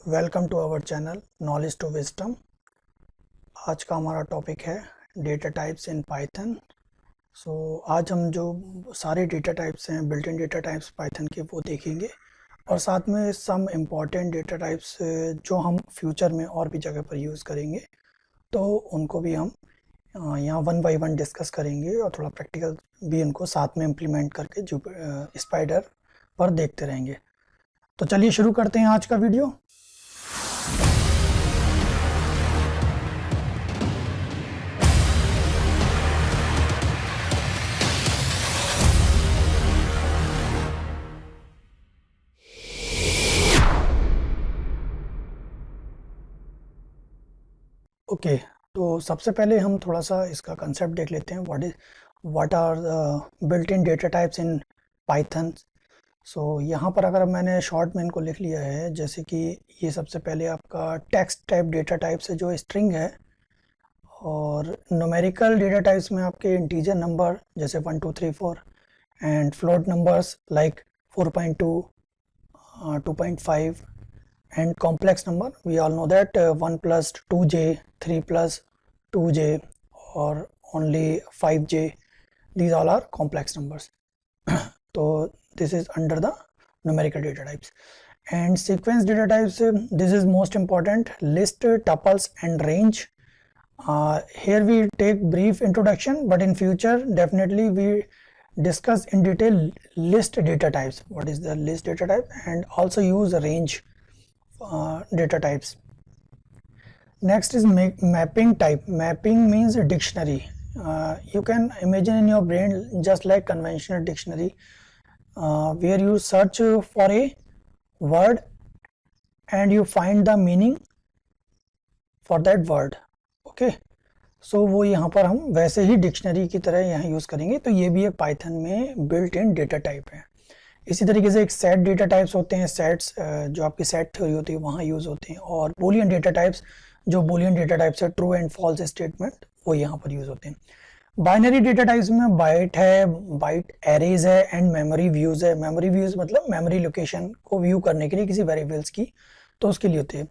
Welcome to our channel knowledge to wisdom. आज का हमारा टॉपिक है डेटा टाइप्स इन पाइथन। आज हम जो सारे डेटा टाइप्स हैं, built in data types Python के, वो देखेंगे और साथ में सम इम्पॉर्टेंट डेटा टाइप्स जो हम फ्यूचर में और भी जगह पर यूज़ करेंगे, तो उनको भी हम यहाँ वन बाय वन डिस्कस करेंगे और थोड़ा प्रैक्टिकल भी उनको साथ में इम्प्लीमेंट करके जो स्पाइडर पर देखते रहेंगे। तो चलिए शुरू करते हैं आज का वीडियो। ओके, तो सबसे पहले हम थोड़ा सा इसका कंसेप्ट देख लेते हैं। What are built in data types in Python. यहाँ पर अगर मैंने शॉर्ट में इनको लिख लिया है, जैसे कि ये सबसे पहले आपका टेक्स्ट टाइप डेटा टाइप्स है जो स्ट्रिंग है, और न्यूमेरिकल डेटा टाइप्स में आपके इंटीजर नंबर जैसे 1 2 3 4 and float numbers like 4.2 2.5 and complex number. We all know that 1 plus 2j, 3 plus 2j, or only 5j. These all are complex numbers. So this is under the numerical data types. And sequence data types, this is most important: list, tuples and range. Here we take brief introduction, but in future definitely we discuss in detail list data types. What is the list data type? And also use range data types. Next is mapping type. Mapping means a dictionary. You can imagine in your brain just like conventional dictionary, where you search for a word and you find the meaning for that word. Okay, so वो यहाँ पर हम वैसे ही dictionary की तरह यहाँ use करेंगे। तो ये भी एक पाइथन में बिल्ट इन डेटा टाइप है। इसी तरीके से एक सेट डेटा टाइप्स होते हैं। सेट्स जो आपकी सेट थ्योरी होती है वहाँ यूज़ होते हैं, और बूलियन डेटा टाइप्स, जो बूलियन डेटा टाइप्स है ट्रू एंड फॉल्स स्टेटमेंट, वो यहाँ पर यूज़ होते हैं। बाइनरी डेटा टाइप्स में बाइट है, बाइट एरेज है एंड मेमोरी व्यूज़ है। मेमोरी व्यूज़ मतलब मेमोरी लोकेशन को व्यू करने के लिए किसी वेरिएबल्स की, तो उसके लिए होते हैं।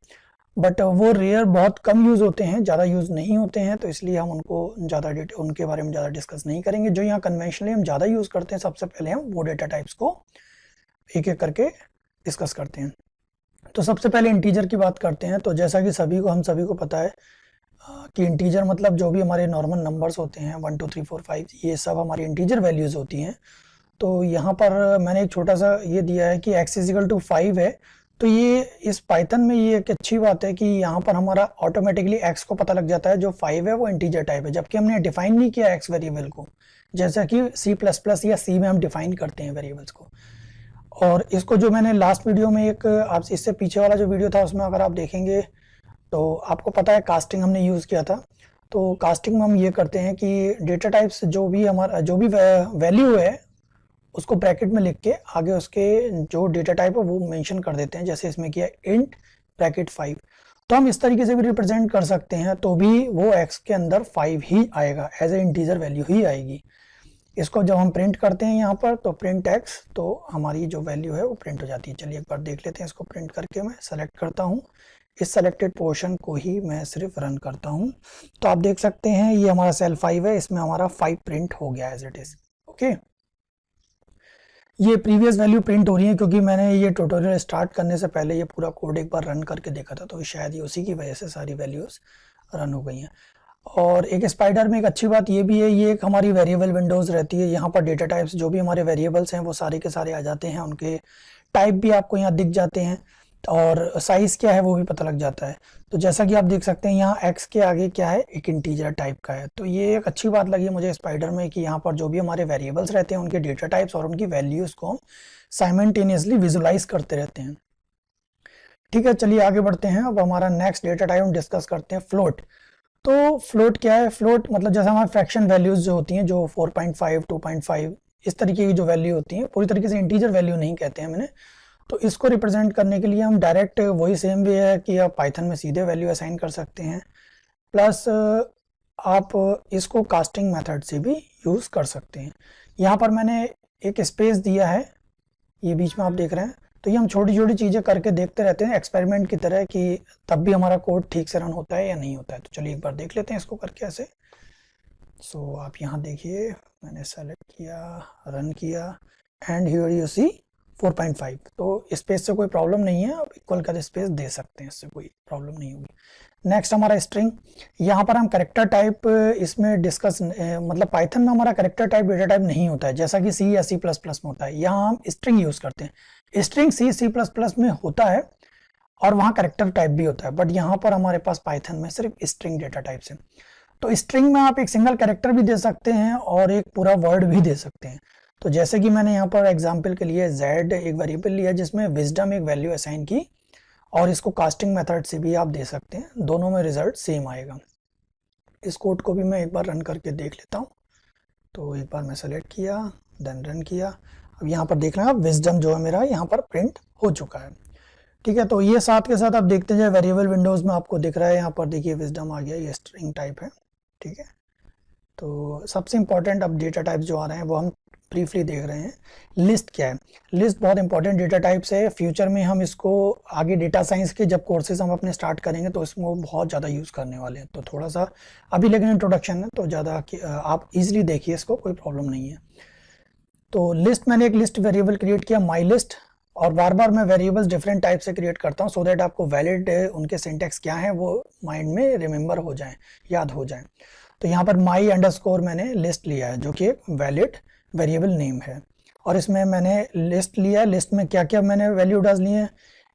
बट वो रेयर, बहुत कम यूज़ होते हैं, ज़्यादा यूज़ नहीं होते हैं, तो इसलिए हम उनके बारे में ज़्यादा डिस्कस नहीं करेंगे। जो यहाँ कन्वेंशनली हम ज़्यादा यूज़ करते हैं, सबसे पहले हम वो डेटा टाइप्स को एक एक करके डिस्कस करते हैं। तो सबसे पहले इंटीजर की बात करते हैं। तो जैसा कि हम सभी को पता है कि इंटीजर मतलब जो भी हमारे नॉर्मल नंबर्स होते हैं 1 2 3 4 5, ये सब हमारी इंटीजर वैल्यूज़ होती हैं। तो यहाँ पर मैंने एक छोटा सा ये दिया है कि x इजिकल टू 5 है। तो ये इस पाइथन में ये एक अच्छी बात है कि यहाँ पर हमारा ऑटोमेटिकली x को पता लग जाता है, जो 5 है वो इंटीजर टाइप है, जबकि हमने डिफाइन नहीं किया x वेरिएबल को, जैसा कि C++ या C में हम डिफाइन करते हैं वेरिएबल्स को। और इसको जो मैंने लास्ट वीडियो में एक आप इससे पीछे वाला जो वीडियो था उसमें अगर आप देखेंगे तो आपको पता है कास्टिंग हमने यूज़ किया था। तो कास्टिंग में हम ये करते हैं कि डेटा टाइप्स जो भी वैल्यू है उसको ब्रैकेट में लिख के आगे उसके जो डेटा टाइप है वो मेंशन कर देते हैं, जैसे इसमें किया इंट ब्रैकेट 5। तो हम इस तरीके से भी रिप्रेजेंट कर सकते हैं, तो भी वो x के अंदर 5 ही आएगा, एज ए इंटीजर वैल्यू ही आएगी। इसको जब हम प्रिंट करते हैं यहाँ पर, तो प्रिंट x, तो हमारी जो वैल्यू है वो प्रिंट हो जाती है। चलिए एक बार देख लेते हैं। इसको प्रिंट करके मैं सेलेक्ट करता हूँ, इस सेलेक्टेड पोर्शन को ही मैं सिर्फ रन करता हूँ। तो आप देख सकते हैं ये हमारा सेल 5 है, इसमें हमारा 5 प्रिंट हो गया एज इट इज। ओके, ये प्रीवियस वैल्यू प्रिंट हो रही है क्योंकि मैंने ये ट्यूटोरियल स्टार्ट करने से पहले ये पूरा कोड एक बार रन करके देखा था, तो शायद ये उसी की वजह से सारी वैल्यूज रन हो गई हैं। और एक स्पाइडर में एक अच्छी बात ये भी है, ये एक हमारी वेरिएबल विंडोज़ रहती है। यहाँ पर डेटा टाइप्स जो भी हमारे वेरिएबल्स हैं वो सारे के सारे आ जाते हैं, उनके टाइप भी आपको यहाँ दिख जाते हैं, और साइज़ क्या है वो भी पता लग जाता है। तो जैसा कि आप देख सकते हैं यहाँ x के आगे क्या है, एक इंटीजर टाइप का है। तो ये एक अच्छी बात लगी मुझे स्पाइडर में कि यहाँ पर जो भी हमारे वेरिएबल्स रहते हैं उनके डेटा टाइप्स और उनकी वैल्यूज़ को हम साइमल्टेनियसली विजुलाइज करते रहते हैं। ठीक है, चलिए आगे बढ़ते हैं। अब हमारा नेक्स्ट डेटा टाइप हम डिस्कस करते हैं फ्लोट। तो फ्लोट क्या है? फ्लोट मतलब जैसे हमारे फ्रैक्शन वैल्यूज जो होती हैं, जो 4.5 2.5 इस तरीके की जो वैल्यू होती हैं, पूरी तरीके से इंटीजर वैल्यू नहीं कहते हैं मैंने। तो इसको रिप्रेजेंट करने के लिए हम डायरेक्ट वही सेम वे है कि आप पाइथन में सीधे वैल्यू असाइन कर सकते हैं, प्लस आप इसको कास्टिंग मेथड से भी यूज़ कर सकते हैं। यहाँ पर मैंने एक स्पेस दिया है, ये बीच में आप देख रहे हैं, तो ये हम छोटी छोटी चीज़ें करके देखते रहते हैं एक्सपेरिमेंट की तरह कि तब भी हमारा कोड ठीक से रन होता है या नहीं होता है। तो चलिए एक बार देख लेते हैं इसको करके ऐसे। सो आप यहाँ देखिए, मैंने सेलेक्ट किया, रन किया, एंड हियर यू सी 4.5। तो स्पेस से कोई प्रॉब्लम नहीं है, आप इक्वल का स्पेस दे सकते हैं, इससे कोई प्रॉब्लम नहीं होगी। नेक्स्ट हमारा स्ट्रिंग, यहाँ पर हम कैरेक्टर टाइप इसमें डिस्कस मतलब पाइथन में हमारा कैरेक्टर टाइप डेटा टाइप नहीं होता है जैसा कि सी या सी प्लस प्लस में होता है। यहाँ हम स्ट्रिंग यूज करते हैं। स्ट्रिंग सी सी प्लस प्लस में होता है और वहाँ कैरेक्टर टाइप भी होता है, बट यहाँ पर हमारे पास पाइथन में सिर्फ स्ट्रिंग डेटा टाइप से। तो स्ट्रिंग में आप एक सिंगल कैरेक्टर भी दे सकते हैं और एक पूरा वर्ड भी दे सकते हैं। तो जैसे कि मैंने यहाँ पर एग्जांपल के लिए z एक वेरिएबल लिया जिसमें विजडम एक वैल्यू असाइन की, और इसको कास्टिंग मेथड से भी आप दे सकते हैं, दोनों में रिजल्ट सेम आएगा। इस कोड को भी मैं एक बार रन करके देख लेता हूँ। तो एक बार मैं सेलेक्ट किया, देन रन किया। अब यहाँ पर देख लेना विजडम जो है मेरा यहाँ पर प्रिंट हो चुका है। ठीक है, तो ये साथ के साथ आप देखते जाए वेरिएबल विंडोज में आपको दिख रहा है, यहाँ पर देखिए विजडम आ गया, ये स्ट्रिंग टाइप है। ठीक है, तो सबसे इंपॉर्टेंट अब डेटा टाइप जो आ रहे हैं वो हम ब्रीफली देख रहे हैं। लिस्ट क्या है? लिस्ट बहुत इंपॉर्टेंट डेटा टाइप्स है। फ्यूचर में हम इसको आगे डेटा साइंस के जब कोर्सेज हम अपने स्टार्ट करेंगे तो इसमें बहुत ज़्यादा यूज़ करने वाले हैं। तो थोड़ा सा अभी लेकिन इंट्रोडक्शन है, तो ज़्यादा आप इजीली देखिए इसको, कोई प्रॉब्लम नहीं है। तो लिस्ट, मैंने एक लिस्ट वेरिएबल क्रिएट किया माई लिस्ट, और बार बार मैं वेरिएबल्स डिफरेंट टाइप से क्रिएट करता हूँ सो दैट आपको वैलिड उनके सिंटैक्स क्या है वो माइंड में रिमेंबर हो जाए, याद हो जाए। तो यहाँ पर माई अंडरस्कोर मैंने लिस्ट लिया है जो कि एक वैलिड वेरिएबल नेम है, और इसमें मैंने लिस्ट लिया है। लिस्ट में क्या क्या मैंने वैल्यू डाली है,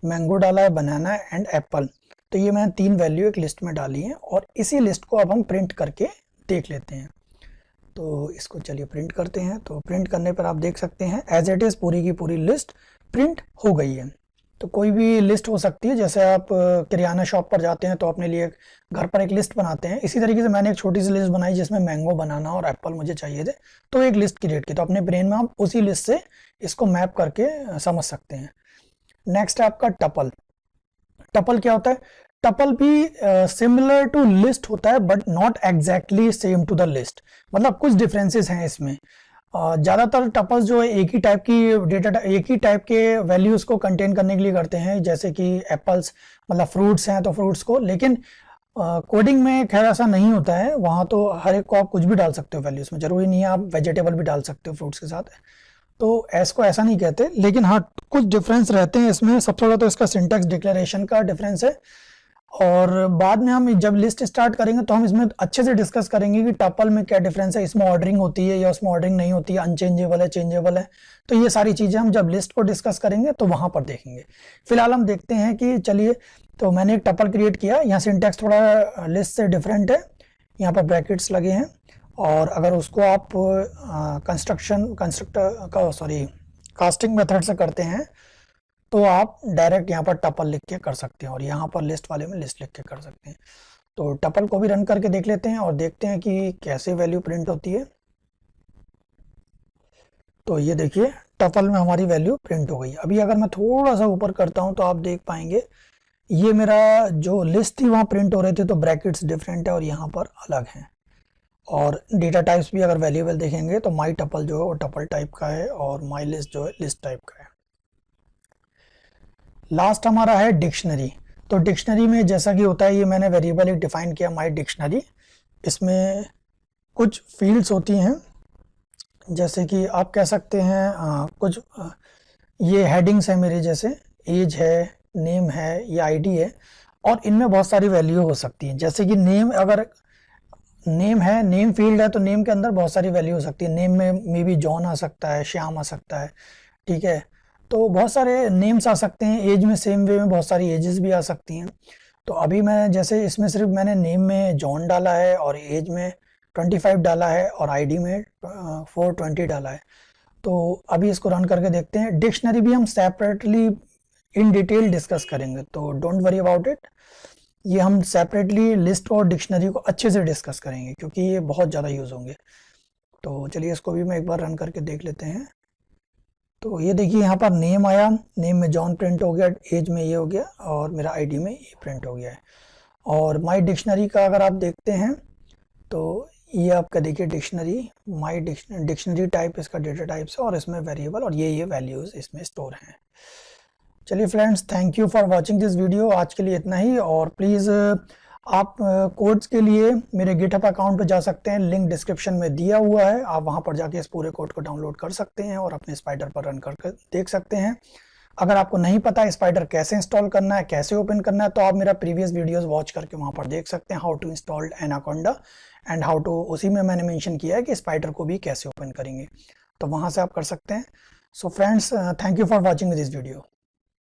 मैंगो डाला है, बनाना एंड एप्पल। तो ये मैंने 3 वैल्यू एक लिस्ट में डाली है, और इसी लिस्ट को अब हम प्रिंट करके देख लेते हैं। तो इसको चलिए प्रिंट करते हैं। तो प्रिंट करने पर आप देख सकते हैं एज इट इज़ पूरी की पूरी लिस्ट प्रिंट हो गई है। तो कोई भी लिस्ट हो सकती है, जैसे आप किराना शॉप पर जाते हैं तो अपने लिए घर पर एक लिस्ट बनाते हैं, इसी तरीके से मैंने एक छोटी सी लिस्ट बनाई जिसमें मैंगो, बनाना और एप्पल मुझे चाहिए थे, तो एक लिस्ट क्रिएट की। तो अपने ब्रेन में आप उसी लिस्ट से इसको मैप करके समझ सकते हैं। नेक्स्ट है आपका टपल। टपल क्या होता है? टपल भी सिमिलर टू लिस्ट होता है but not exactly same to the list, मतलब कुछ डिफरेंसेस हैं इसमें। ज़्यादातर टपल्स जो है एक ही टाइप की डेटा, एक ही टाइप के वैल्यूज़ को कंटेन करने के लिए करते हैं, जैसे कि एप्पल्स मतलब फ्रूट्स हैं तो फ्रूट्स को, लेकिन कोडिंग में खैर ऐसा नहीं होता है। वहाँ तो हर एक को आप कुछ भी डाल सकते हो वैल्यूज़ में, ज़रूरी नहीं है आप वेजिटेबल भी डाल सकते हो फ्रूट्स के साथ। तो को ऐसा नहीं कहते, लेकिन हाँ कुछ डिफरेंस रहते हैं इसमें। सबसे बड़ा तो इसका सिंटैक्स डिक्लेरेशन का डिफरेंस है, और बाद में हम जब लिस्ट स्टार्ट करेंगे तो हम इसमें अच्छे से डिस्कस करेंगे कि टपल में क्या डिफरेंस है, इसमें ऑर्डरिंग होती है या उसमें ऑर्डरिंग नहीं होती है, अनचेंजेबल है, चेंजेबल है। तो ये सारी चीज़ें हम जब लिस्ट को डिस्कस करेंगे तो वहाँ पर देखेंगे। फिलहाल हम देखते हैं कि चलिए, तो मैंने एक टपल क्रिएट किया, यहाँ सिंटैक्स थोड़ा लिस्ट से डिफरेंट है, यहाँ पर ब्रैकेट्स लगे हैं, और अगर उसको आप कास्टिंग मेथड से करते हैं तो आप डायरेक्ट यहाँ पर टपल लिख के कर सकते हैं, और यहाँ पर लिस्ट वाले में लिस्ट लिख के कर सकते हैं। तो टपल को भी रन करके देख लेते हैं और देखते हैं कि कैसे वैल्यू प्रिंट होती है। तो ये देखिए टपल में हमारी वैल्यू प्रिंट हो गई। अभी अगर मैं थोड़ा सा ऊपर करता हूँ तो आप देख पाएंगे ये मेरा जो लिस्ट थी वहाँ प्रिंट हो रहे थे, तो ब्रैकेट्स डिफरेंट है और यहाँ पर अलग हैं। और डेटा टाइप्स भी अगर वेरिएबल देखेंगे तो माई टपल जो है वो टपल टाइप का है, और माई लिस्ट जो है लिस्ट टाइप का है। लास्ट हमारा है डिक्शनरी। तो डिक्शनरी में जैसा कि होता है, ये मैंने वेरिएबल एक डिफाइन किया माई डिक्शनरी। इसमें कुछ फील्ड्स होती हैं, जैसे कि आप कह सकते हैं कुछ ये हेडिंग्स है मेरे, जैसे एज है, नेम है या आईडी है, और इनमें बहुत सारी वैल्यू हो सकती है। जैसे कि नेम, अगर नेम है, नेम फील्ड है, तो नेम के अंदर बहुत सारी वैल्यू हो सकती है। नेम में मे बी जॉन आ सकता है, श्याम आ सकता है, ठीक है, तो बहुत सारे नेम्स आ सकते हैं। एज में सेम वे में बहुत सारी एजेस भी आ सकती हैं। तो अभी मैं जैसे इसमें सिर्फ मैंने नेम में जॉन डाला है, और एज में 25 डाला है, और आईडी में 420 डाला है। तो अभी इसको रन करके देखते हैं। डिक्शनरी भी हम सेपरेटली इन डिटेल डिस्कस करेंगे, तो डोंट वरी अबाउट इट। ये हम सेपरेटली लिस्ट और डिक्शनरी को अच्छे से डिस्कस करेंगे क्योंकि ये बहुत ज़्यादा यूज़ होंगे। तो चलिए इसको भी मैं एक बार रन करके देख लेते हैं। तो ये देखिए यहाँ पर नेम आया, नेम में जॉन प्रिंट हो गया, एज में ये हो गया, और मेरा आईडी में ये प्रिंट हो गया है। और माई डिक्शनरी का अगर आप देखते हैं तो ये आपका देखिए डिक्शनरी, माई डिक्शनरी टाइप इसका डेटा टाइप्स है, और इसमें वेरिएबल और ये वैल्यूज़ इसमें स्टोर हैं। चलिए friends, thank you for watching this video. आज के लिए इतना ही। और प्लीज़ आप कोड्स के लिए मेरे गिटहब अकाउंट पे जा सकते हैं, लिंक डिस्क्रिप्शन में दिया हुआ है। आप वहां पर जाके इस पूरे कोड को डाउनलोड कर सकते हैं और अपने स्पाइडर पर रन करके देख सकते हैं। अगर आपको नहीं पता स्पाइडर कैसे इंस्टॉल करना है, कैसे ओपन करना है, तो आप मेरा प्रीवियस वीडियोस वॉच करके वहां पर देख सकते हैं, how to install Anaconda and how to, उसी में मैंने मेंशन किया है कि स्पाइडर को भी कैसे ओपन करेंगे, तो वहां से आप कर सकते हैं। So friends, thank you for watching this video.